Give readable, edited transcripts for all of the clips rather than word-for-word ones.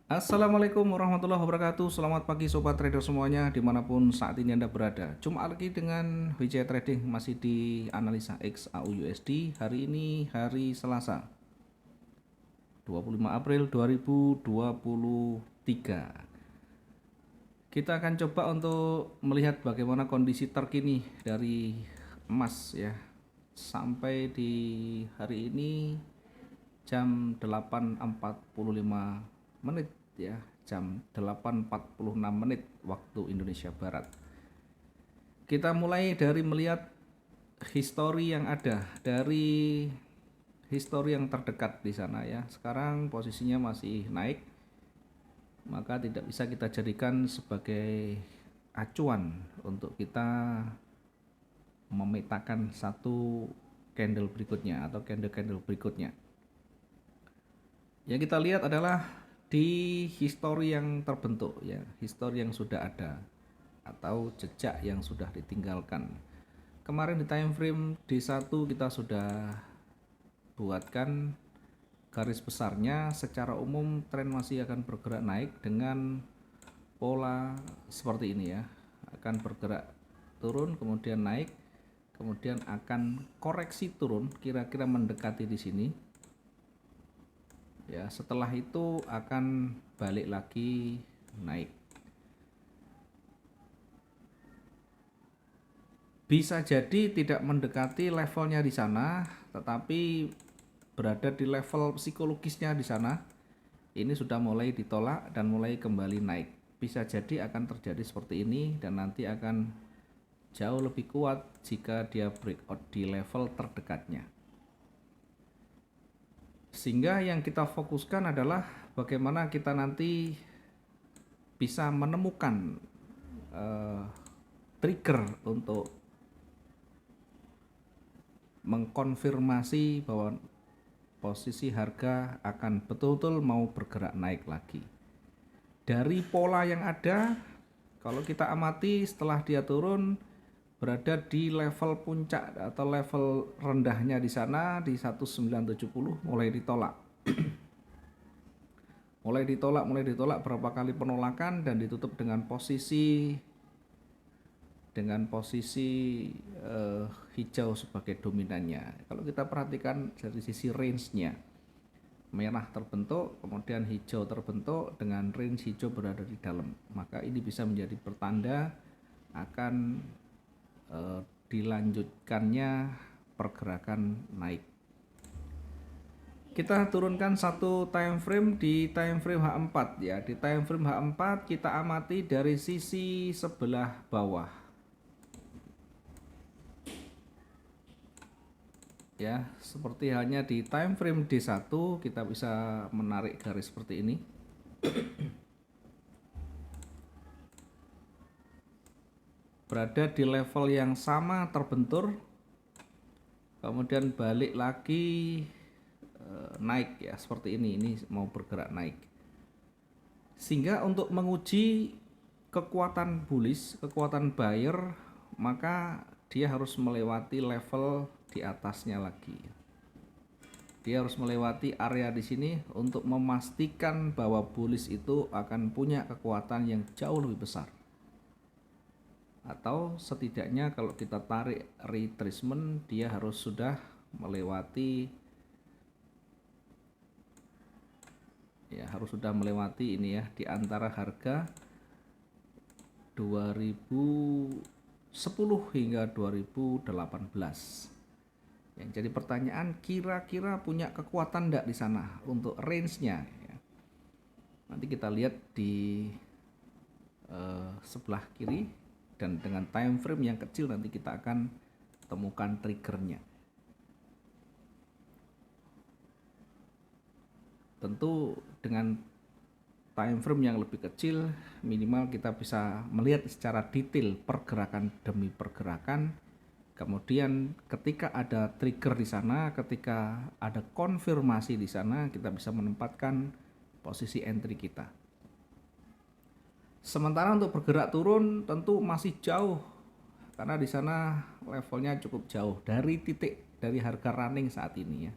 Assalamualaikum warahmatullahi wabarakatuh. Selamat pagi sobat trader semuanya dimanapun saat ini Anda berada. Jumpa lagi dengan WJ Trading masih di analisa XAU USD. Hari ini hari Selasa 25 April 2023. Kita akan coba untuk melihat bagaimana kondisi terkini dari emas ya. Sampai di hari ini jam 8.45 menit ya, jam 8.46 menit waktu Indonesia Barat. Kita mulai dari melihat histori yang ada, dari histori yang terdekat di sana ya. Sekarang posisinya masih naik, maka tidak bisa kita jadikan sebagai acuan untuk kita memetakan satu candle berikutnya atau candle-candle berikutnya. Yang kita lihat adalah di histori yang terbentuk ya, histori yang sudah ada atau jejak yang sudah ditinggalkan. Kemarin di time frame D1 kita sudah buatkan garis besarnya. Secara umum tren masih akan bergerak naik dengan pola seperti ini ya, akan bergerak turun kemudian naik, kemudian akan koreksi turun kira-kira mendekati di sini ya. Setelah itu akan balik lagi naik. Bisa jadi tidak mendekati levelnya di sana, tetapi berada di level psikologisnya di sana. Ini sudah mulai ditolak dan mulai kembali naik. Bisa jadi akan terjadi seperti ini dan nanti akan jauh lebih kuat jika dia breakout di level terdekatnya. Sehingga yang kita fokuskan adalah bagaimana kita nanti bisa menemukan trigger untuk mengkonfirmasi bahwa posisi harga akan betul-betul mau bergerak naik lagi. Dari pola yang ada, kalau kita amati setelah dia turun berada di level puncak atau level rendahnya di sana di 1970 mulai ditolak. mulai ditolak berapa kali penolakan dan ditutup dengan posisi hijau sebagai dominannya. Kalau kita perhatikan dari sisi range-nya, merah terbentuk, kemudian hijau terbentuk dengan range hijau berada di dalam. Maka ini bisa menjadi pertanda akan dilanjutkannya pergerakan naik. Kita turunkan satu time frame di time frame H4 ya. Di time frame H4 kita amati dari sisi sebelah bawah. Ya, seperti halnya di time frame D1 kita bisa menarik garis seperti ini. Berada di level yang sama terbentur, kemudian balik lagi naik ya, seperti ini mau bergerak naik. Sehingga untuk menguji kekuatan bullish, kekuatan buyer, maka dia harus melewati level di atasnya lagi. Dia harus melewati area di sini untuk memastikan bahwa bullish itu akan punya kekuatan yang jauh lebih besar. Atau setidaknya kalau kita tarik retracement, dia harus sudah melewati ini ya, di antara harga 2010 hingga 2018. Yang jadi pertanyaan, kira-kira punya kekuatan enggak di sana untuk range-nya ya. Nanti kita lihat di sebelah kiri, dan dengan time frame yang kecil nanti kita akan temukan triggernya. Tentu dengan time frame yang lebih kecil, minimal kita bisa melihat secara detail pergerakan demi pergerakan. Kemudian ketika ada trigger di sana, ketika ada konfirmasi di sana, kita bisa menempatkan posisi entry kita. Sementara untuk bergerak turun tentu masih jauh, karena di sana levelnya cukup jauh dari titik dari harga running saat ini ya.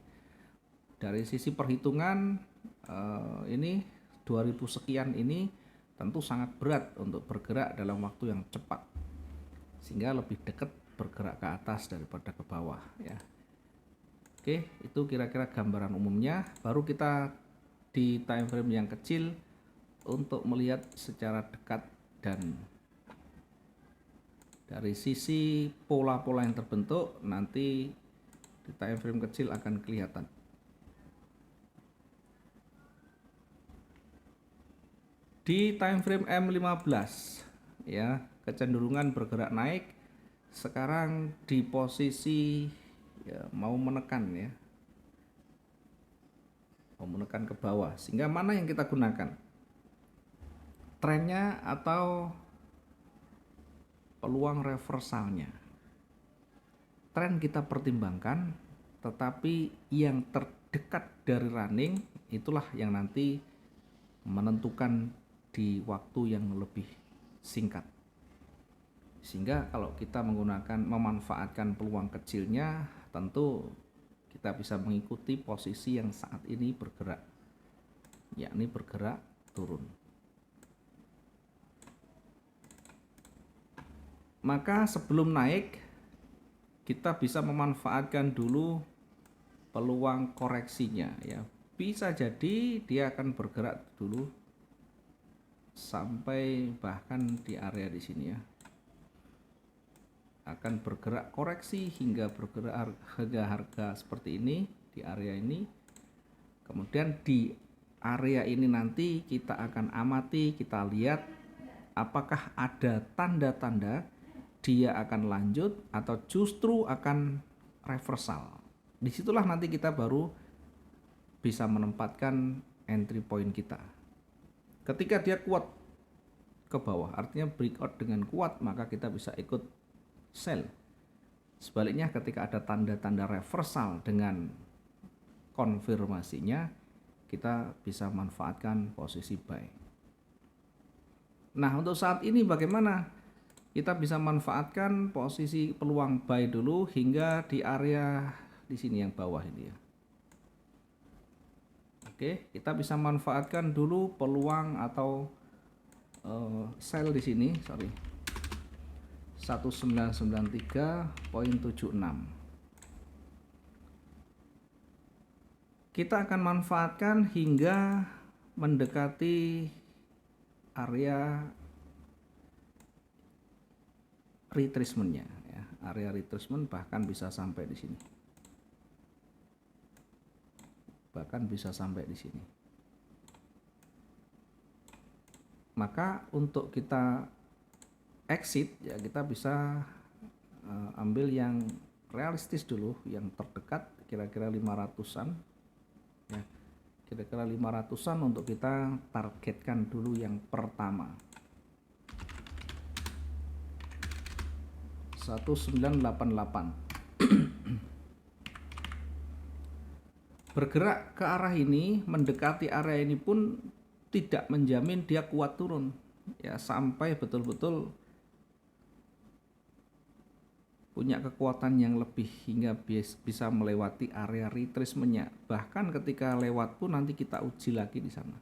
Dari sisi perhitungan ini 2000 sekian ini tentu sangat berat untuk bergerak dalam waktu yang cepat, sehingga lebih dekat bergerak ke atas daripada ke bawah ya. Oke, itu kira-kira gambaran umumnya. Baru kita di time frame yang kecil untuk melihat secara dekat dan dari sisi pola-pola yang terbentuk nanti di time frame kecil akan kelihatan. Di time frame M15 ya, kecenderungan bergerak naik. Sekarang di posisi ya, mau menekan ya. Mau menekan ke bawah. Sehingga mana yang kita gunakan? Trennya atau peluang reversalnya? Tren kita pertimbangkan, tetapi yang terdekat dari running itulah yang nanti menentukan di waktu yang lebih singkat. Sehingga kalau kita memanfaatkan peluang kecilnya, tentu kita bisa mengikuti posisi yang saat ini bergerak, yakni bergerak turun. Maka sebelum naik, kita bisa memanfaatkan dulu peluang koreksinya ya. Bisa jadi dia akan bergerak dulu sampai bahkan di area di sini ya, akan bergerak koreksi hingga bergerak harga seperti ini di area ini. Kemudian di area ini nanti kita akan amati, kita lihat apakah ada tanda-tanda dia akan lanjut atau justru akan reversal. Disitulah nanti kita baru bisa menempatkan entry point kita. Ketika dia kuat ke bawah, artinya breakout dengan kuat, maka kita bisa ikut sell. Sebaliknya ketika ada tanda-tanda reversal dengan konfirmasinya, kita bisa manfaatkan posisi buy. Nah, untuk saat ini bagaimana? Kita bisa manfaatkan posisi peluang buy dulu hingga di area di sini yang bawah ini ya. Oke, kita bisa manfaatkan dulu peluang atau sell di sini, 1993.76. Kita akan manfaatkan hingga mendekati area retracement-nya ya. Area retracement bahkan bisa sampai di sini. Bahkan bisa sampai di sini. Maka untuk kita exit ya, kita bisa ambil yang realistis dulu, yang terdekat kira-kira 500-an ya. Kira-kira 500-an untuk kita targetkan dulu yang pertama. 1988. Bergerak ke arah ini, mendekati area ini pun tidak menjamin dia kuat turun ya, sampai betul-betul punya kekuatan yang lebih hingga bisa melewati area retracement-nya. Bahkan ketika lewat pun nanti kita uji lagi di sana.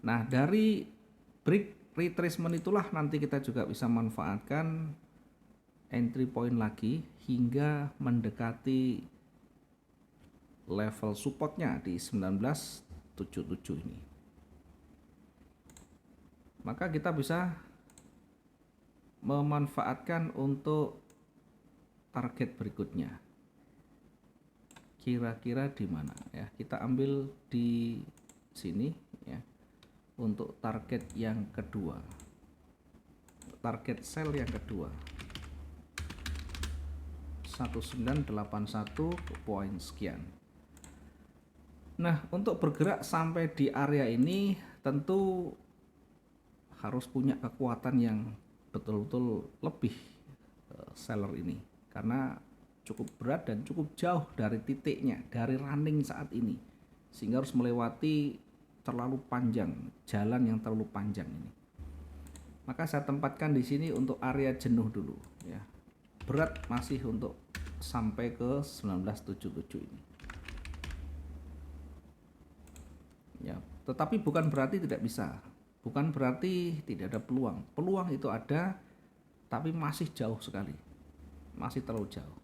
Nah, dari break retracement itulah nanti kita juga bisa manfaatkan entry point lagi hingga mendekati level supportnya di 1977 ini. Maka kita bisa memanfaatkan untuk target berikutnya. Kira-kira di mana ya? Kita ambil di sini ya. Untuk target yang kedua. Target sell yang kedua. 1981 poin sekian. Nah, untuk bergerak sampai di area ini tentu harus punya kekuatan yang betul-betul lebih seller ini, karena cukup berat dan cukup jauh dari titiknya, dari running saat ini, sehingga harus melewati terlalu panjang, jalan yang terlalu panjang ini. Maka saya tempatkan di sini untuk area jenuh dulu ya. Berat masih untuk sampai ke 1977 ini. Ya, Tetapi bukan berarti tidak bisa, bukan berarti tidak ada peluang. Peluang itu ada, tapi masih jauh sekali, masih terlalu jauh.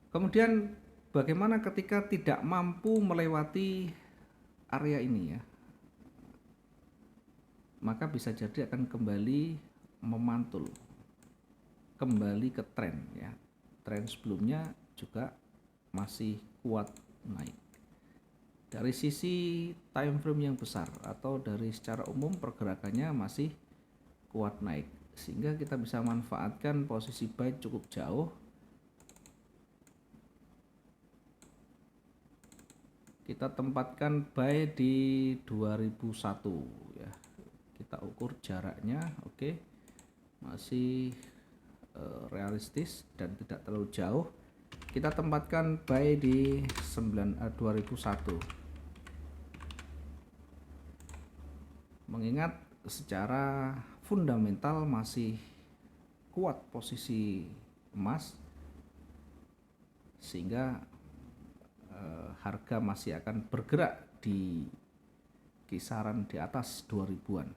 Kemudian bagaimana ketika tidak mampu melewati area ini ya? Maka bisa jadi akan kembali memantul, kembali ke tren ya. Tren sebelumnya juga masih kuat naik. Dari sisi time frame yang besar atau dari secara umum pergerakannya masih kuat naik, sehingga kita bisa manfaatkan posisi buy cukup jauh. Kita tempatkan buy di 2001 ya. Kita ukur jaraknya, oke. Masih realistis dan tidak terlalu jauh. Kita tempatkan buy di 2001. Mengingat secara fundamental masih kuat posisi emas, sehingga harga masih akan bergerak di kisaran di atas 2000-an.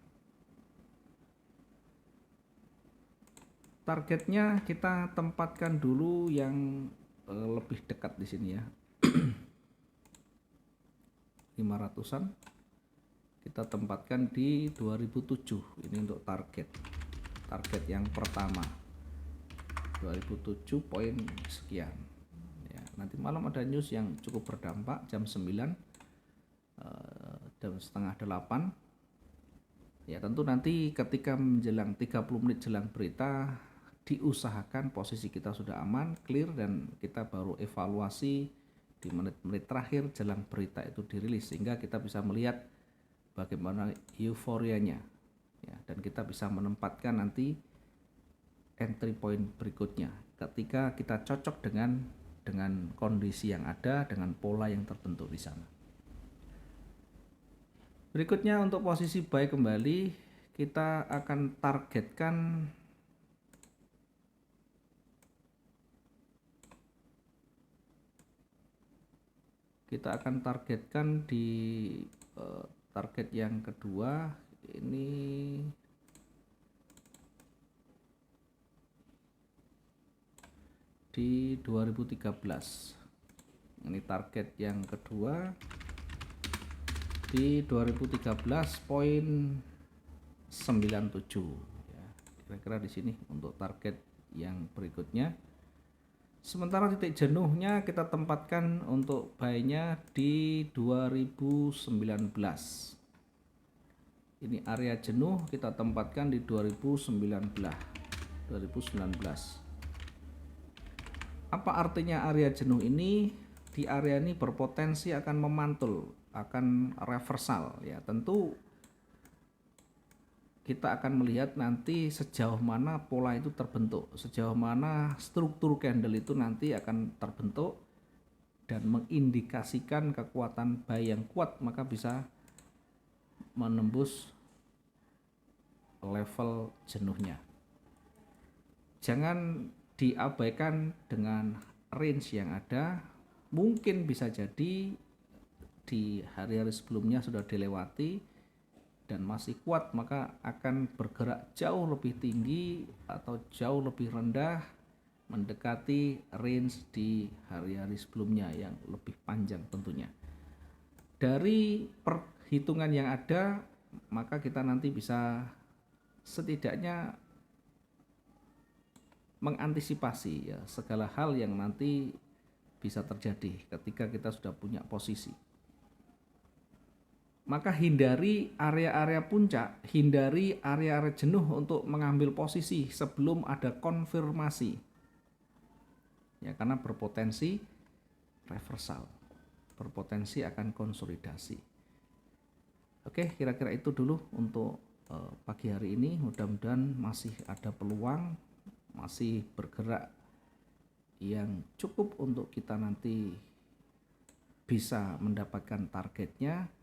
Targetnya kita tempatkan dulu yang lebih dekat di sini ya. 500-an kita tempatkan di 2007. Ini untuk target yang pertama 2007 poin sekian ya. Nanti malam ada news yang cukup berdampak jam 9 jam setengah 8 ya. Tentu nanti ketika menjelang 30 menit jelang berita diusahakan posisi kita sudah aman, clear, dan kita baru evaluasi di menit-menit terakhir jelang berita itu dirilis, sehingga kita bisa melihat bagaimana euforianya ya, dan kita bisa menempatkan nanti entry point berikutnya ketika kita cocok dengan kondisi yang ada, dengan pola yang terbentuk di sana. Berikutnya untuk posisi buy kembali kita akan targetkan di target yang kedua ini di 2013. Ini target yang kedua di 2013.97 ya. Kira-kira di sini untuk target yang berikutnya. Sementara titik jenuhnya kita tempatkan untuk buy-nya di 2019. Ini area jenuh kita tempatkan di 2019. Apa artinya area jenuh ini? Di area ini berpotensi akan memantul, akan reversal ya. Tentu kita akan melihat nanti sejauh mana pola itu terbentuk, sejauh mana struktur candle itu nanti akan terbentuk dan mengindikasikan kekuatan buy yang kuat, maka bisa menembus level jenuhnya. Jangan diabaikan dengan range yang ada. Mungkin bisa jadi di hari-hari sebelumnya sudah dilewati dan masih kuat, maka akan bergerak jauh lebih tinggi atau jauh lebih rendah mendekati range di hari-hari sebelumnya yang lebih panjang tentunya. Dari perhitungan yang ada, maka kita nanti bisa setidaknya mengantisipasi ya segala hal yang nanti bisa terjadi ketika kita sudah punya posisi. Maka hindari area-area puncak, hindari area-area jenuh untuk mengambil posisi sebelum ada konfirmasi. Ya, karena berpotensi reversal, berpotensi akan konsolidasi. Oke, kira-kira itu dulu untuk pagi hari ini. Mudah-mudahan masih ada peluang, masih bergerak yang cukup untuk kita nanti bisa mendapatkan targetnya.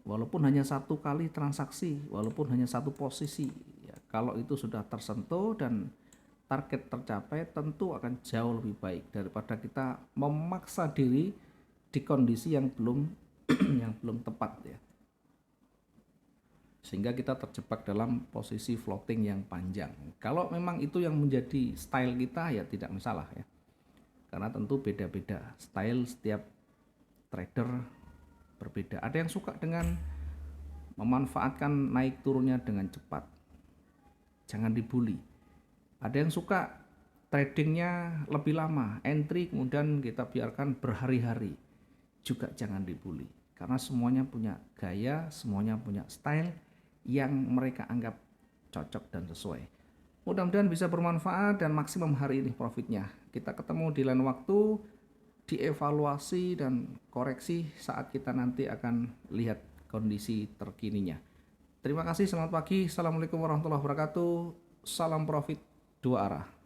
Walaupun hanya satu kali transaksi, walaupun hanya satu posisi ya, kalau itu sudah tersentuh dan target tercapai, tentu akan jauh lebih baik daripada kita memaksa diri di kondisi yang belum yang belum tepat ya. Sehingga kita terjebak dalam posisi floating yang panjang. Kalau memang itu yang menjadi style kita ya tidak masalah ya. Karena tentu beda-beda style setiap trader berbeda. Ada yang suka dengan memanfaatkan naik turunnya dengan cepat. Jangan dibully. Ada yang suka tradingnya lebih lama, entry kemudian kita biarkan berhari-hari. Juga jangan dibully. Karena semuanya punya gaya, semuanya punya style yang mereka anggap cocok dan sesuai. Mudah-mudahan bisa bermanfaat dan maksimum hari ini profitnya. Kita ketemu di lain waktu, dievaluasi dan koreksi saat kita nanti akan lihat kondisi terkininya. Terima kasih, selamat pagi. Assalamualaikum warahmatullahi wabarakatuh. Salam profit dua arah.